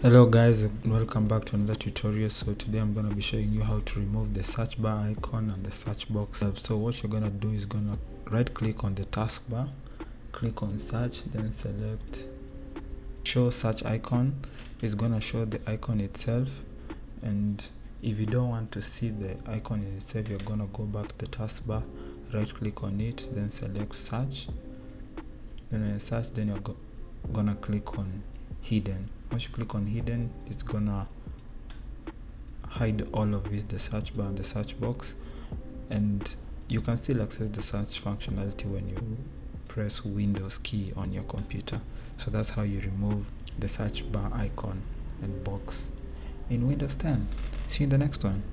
Hello guys, and welcome back to another tutorial. So today I'm going to be showing you how to remove the search bar icon and the search box. So what you're going to do is going to right click on the taskbar, click on search, then select show search icon. It's going to show the icon itself, and if you don't want to see the icon in itself, you're going to go back to the taskbar, right click on it, then select search. Then when you search, then you're gonna click on hidden. Once you click on hidden, it's gonna hide all of it, the search bar and the search box, and you can still access the search functionality when you press Windows key on your computer. So that's how you remove the search bar icon and box in Windows 10. See you in the next one.